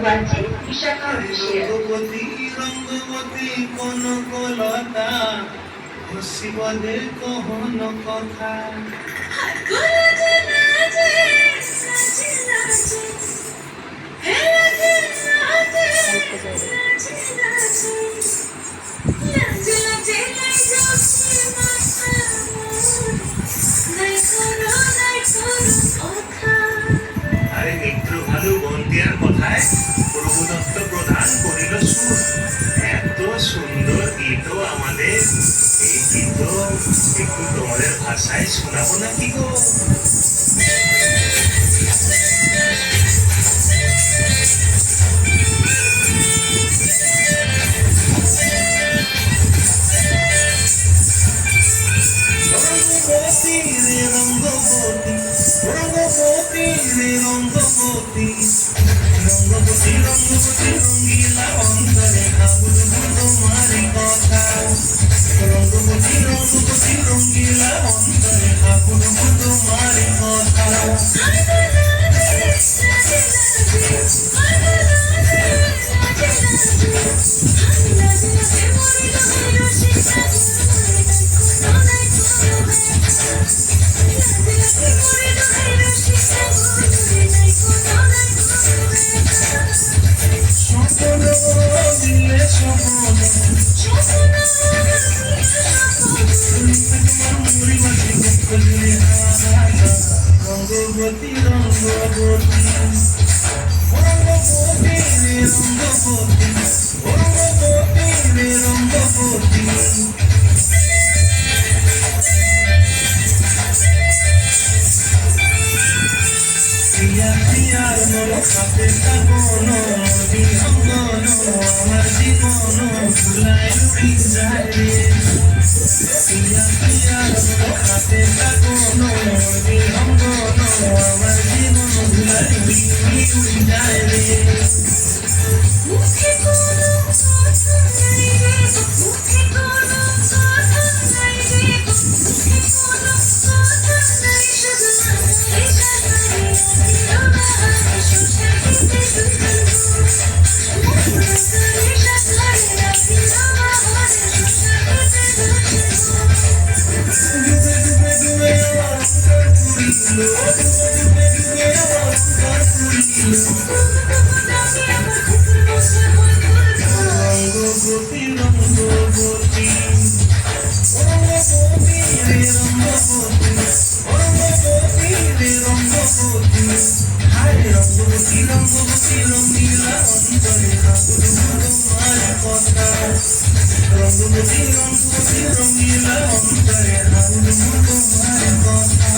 গাইছে বিশাখা ঘোষিয়া। রঙ্গবতী রঙ্গবতী কনকলতা হসিবলে কহন কথা আরে মিত্র ভালু বন্দিয়ার কথায় প্রভুদত্ত প্রধান করিল সুর। এত সুন্দর গীত আমাদের, এই গীত একটু তোমাদের ভাষায় শোনাবো নাকি গো? রঙ্গবতী রে রঙ্গবতী, রঙ্গবতী রে রঙ্গবতী, রঙ্গবতী রঙ্গবতী রঙ্গিলা অন্তরে ভাবুর তোমারি কথা। রঙ্গবতী রঙ্গবতী রঙ্গিলা অন্তরে ভাবুর তোমারি কথা। স্বপ্ন দিলে স্বপ্ন মরিবাসী মুক্ত দিলে রঙ্গবতী রঙ্গবতী, রঙ্গবতী রে রঙ্গবতী, রঙ্গবতী রে রঙ্গবতী। প্রিয়া প্রিয়ার মন খাতে কাবন বিহঙ্গন আমার জীবন ভুলাই উড়ি যায় রে। প্রিয়া প্রিয়ার মন খাতে কাবন বিহঙ্গন আমার জীবন ভুলাই উড়ি যায় রে। মুখে কোনো কথা নাই রে, মুখে কোনো কথা নাই রে, মুখে কোনো কথা নাই, শুধু এই জানারে রাখি সোসাইটিতে ডুবে ডুবে ডুবে আমার অন্তর পুরিল, ডুবে ডুবে আমার অন্তর পুরিল। রঙ্গবতী রঙ্গবতী, রঙ্গবতী রে রঙ্গবতী, রঙ্গবতী রে রঙ্গবতী। হায় রঙ্গবতী রঙ্গবতী রঙ্গিলা অন্তরে ভাবুর তোমার কথা। রঙ্গবতী রঙ্গবতী রঙ্গিলা অন্তরে ভাবুর তোমার কথা।